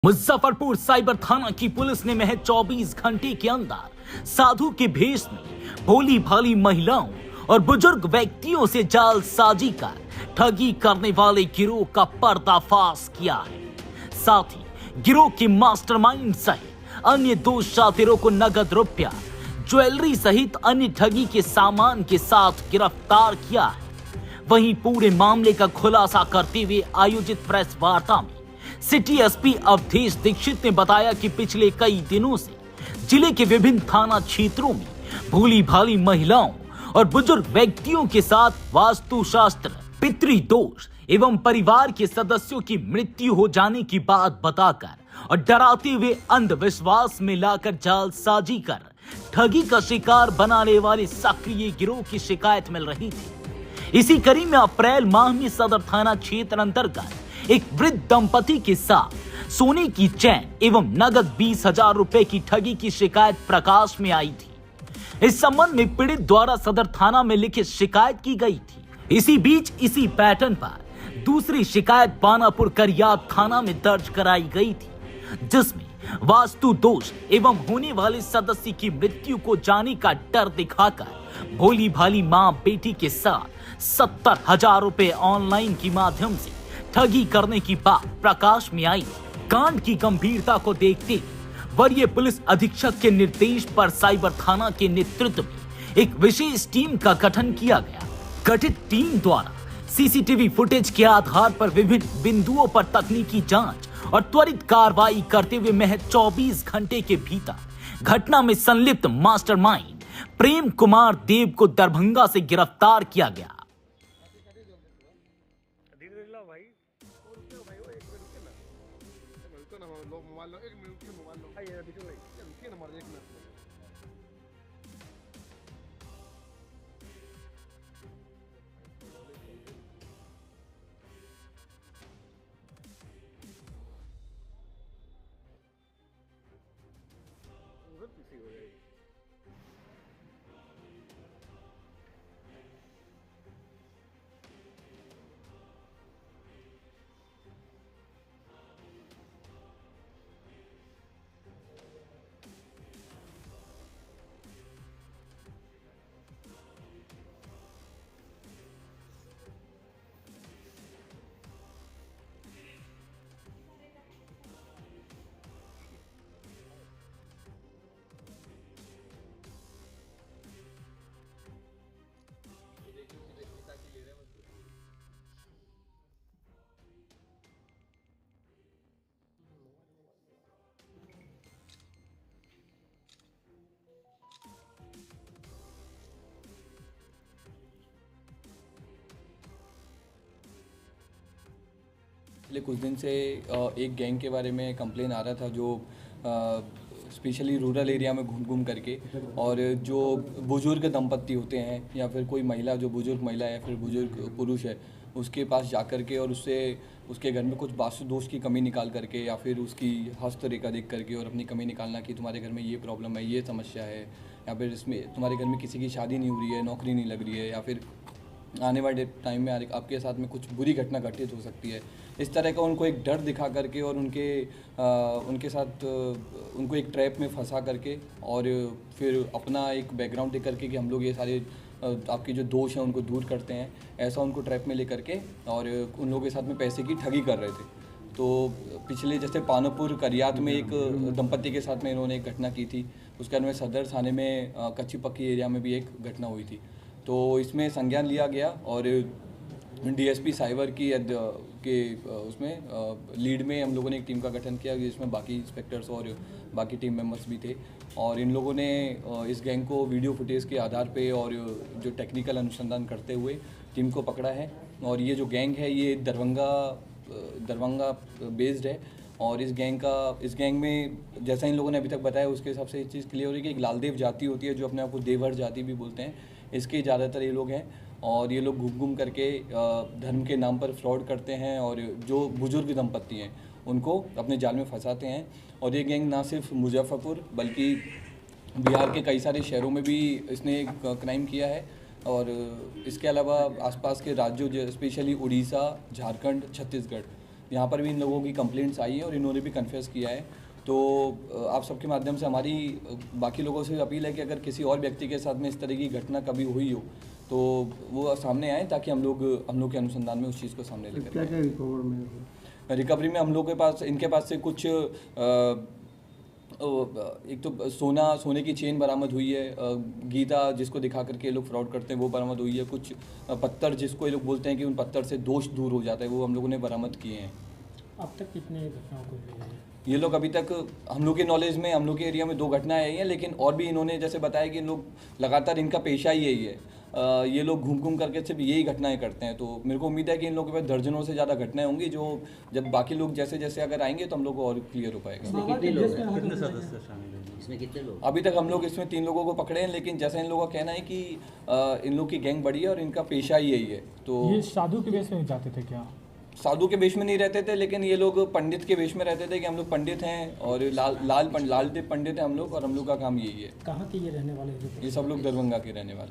Muzaffarpur cyber थाना की police ने महज 24 घंटे के अंदर साधु के भेष में भोली भाली महिलाओं और बुजुर्ग व्यक्तियों से जालसाजी कर ठगी करने वाले गिरोह का पर्दाफाश किया है। साथ ही गिरोह के मास्टरमाइंड सहित अन्य 2 शातिरों को नगद रुपया, ज्वेलरी सहित अन्य ठगी के सामान के साथ गिरफ्तार किया है। वहीं पूरे मामले का खुलासा करते हुए आयोजित प्रेस वार्ता में सिटी एसपी अवधेश दीक्षित ने बताया कि पिछले कई दिनों से जिले के विभिन्न थाना क्षेत्रों में भोली भाली महिलाओं और बुजुर्ग व्यक्तियों के साथ वास्तुशास्त्र, पितृदोष एवं परिवार के सदस्यों की मृत्यु हो जाने की बात बताकर और डराते हुए अंधविश्वास में लाकर जालसाजी कर ठगी का शिकार बनाने वाले सक्रिय गिरोह की शिकायत मिल रही थी। इसी कड़ी में अप्रैल माह में सदर थाना क्षेत्र अंतर्गत एक वृद्ध दंपति के साथ सोने की चैन एवं नगद 20,000 रुपए की ठगी की शिकायत प्रकाश में आई थी। इस संबंध में पीड़ित द्वारा सदर थाना में लिखित शिकायत की गई थी। इसी बीच इसी पैटर्न पर दूसरी शिकायत पानापुर करियात थाना में दर्ज कराई गई थी, जिसमें वास्तु दोष एवं होने वाले सदस्य की मृत्यु को जाने का डर दिखाकर भोली भाली मां बेटी के साथ 70,000 रुपए ऑनलाइन के माध्यम से ठगी करने की बात प्रकाश में आई। कांड की गंभीरता को देखते वरीय पुलिस अधीक्षक के निर्देश पर साइबर थाना के नेतृत्व में एक विशेष टीम का गठन किया गया। गठित टीम द्वारा सीसीटीवी फुटेज के आधार पर विभिन्न बिंदुओं पर तकनीकी जांच और त्वरित कार्रवाई करते हुए महज 24 घंटे के भीतर घटना में संलिप्त मास्टरमाइंड प्रेम कुमार देव को दरभंगा से गिरफ्तार किया गया। पिछले कुछ दिन से एक गैंग के बारे में कंप्लेन आ रहा था जो स्पेशली रूरल एरिया में घूम करके और जो बुजुर्ग दंपत्ति होते हैं या फिर कोई महिला जो बुजुर्ग महिला है या फिर बुजुर्ग पुरुष है उसके पास जा कर के और उससे उसके घर में कुछ वास्तु दोष की कमी निकाल करके या फिर उसकी हस्तरेखा देख करके और अपनी कमी निकालना कि तुम्हारे घर में ये प्रॉब्लम है, ये समस्या है, या फिर इसमें तुम्हारे घर में किसी की शादी नहीं हो रही है, नौकरी नहीं लग रही है, या फिर आने वाले टाइम में आपके साथ में कुछ बुरी घटना घटित हो सकती है। इस तरह का उनको एक डर दिखा करके और उनके साथ उनको एक ट्रैप में फंसा करके और फिर अपना एक बैकग्राउंड दे करके कि हम लोग ये सारे आपके जो दोष हैं उनको दूर करते हैं, ऐसा उनको ट्रैप में ले करके और उन लोगों के साथ में पैसे की ठगी कर रहे थे। तो पिछले जैसे पानापुर करियात में एक दंपत्ति के साथ में इन्होंने एक घटना की थी, उसके बाद में सदर थाने में कच्ची पक्की एरिया में भी एक घटना हुई थी। तो इसमें संज्ञान लिया गया और डीएसपी साइबर की उसमें लीड में हम लोगों ने एक टीम का गठन किया जिसमें बाकी इंस्पेक्टर्स और बाकी टीम मेंबर्स भी थे और इन लोगों ने इस गैंग को वीडियो फुटेज के आधार पे और जो टेक्निकल अनुसंधान करते हुए टीम को पकड़ा है। और ये जो गैंग है ये दरभंगा बेस्ड है और इस गैंग में जैसा इन लोगों ने अभी तक बताया उसके हिसाब से एक चीज़ क्लियर हो रही है कि एक लालदेव जाति होती है जो अपने आप को देवहर जाति भी बोलते हैं, इसके ज़्यादातर ये लोग हैं और ये लोग घूम करके धर्म के नाम पर फ्रॉड करते हैं और जो बुजुर्ग दंपत्ति हैं उनको अपने जाल में फंसाते हैं। और ये गैंग ना सिर्फ मुजफ्फरपुर बल्कि बिहार के कई सारे शहरों में भी इसने क्राइम किया है और इसके अलावा आसपास के राज्यों स्पेशली उड़ीसा, झारखंड, छत्तीसगढ़ यहाँ पर भी इन लोगों की कंप्लेंट्स आई हैं और इन्होंने भी कन्फेस किया है। तो आप सबके माध्यम से हमारी बाकी लोगों से अपील है कि अगर किसी और व्यक्ति के साथ में इस तरह की घटना कभी हुई हो तो वो सामने आए, ताकि हम लोग के अनुसंधान में उस चीज़ को सामने लेकर क्या क्या रिकवर में रिकवरी में हम लोग के पास इनके पास से कुछ एक तो सोने की चेन बरामद हुई है, गीता जिसको दिखा करके ये लोग फ्रॉड करते हैं वो बरामद हुई है, कुछ पत्थर जिसको ये लोग बोलते हैं कि उन पत्थर से दोष दूर हो जाता है वो हम लोगों ने बरामद किए हैं। अब तक कितने घटनाओं को ले हैं? ये लोग अभी तक हम लोग के नॉलेज में हम लोग के एरिया में 2 घटनाएं आई हैं, लेकिन और भी इन्होंने जैसे बताया कि इन लोग लगातार इनका पेशा ही यही है। ये लोग घूम करके सिर्फ यही घटनाएं करते हैं। तो मेरे को उम्मीद है कि इन लोगों के पास दर्जनों से ज़्यादा घटनाएं होंगी, जो जब बाकी लोग जैसे जैसे अगर आएंगे तो हम लोग को और क्लियर हो पाएगा। कितने सदस्य शामिल हैं इसमें, कितने लोग? अभी तक हम लोग इसमें 3 लोगों को पकड़े हैं, लेकिन जैसा इन लोगों का कहना है कि इन लोग की गैंग बड़ी है और इनका पेशा ही यही है। तो ये साधु के वेश में जाते थे क्या? साधु के वेश में नहीं रहते थे, लेकिन ये लोग पंडित के वेश में रहते थे कि हम लोग पंडित हैं और लालदेव पंडित हैं हम लोग, और हम लोग का काम यही है। कहाँ के ये रहने वाले हैं? ये सब लोग दरभंगा के रहने वाले हैं।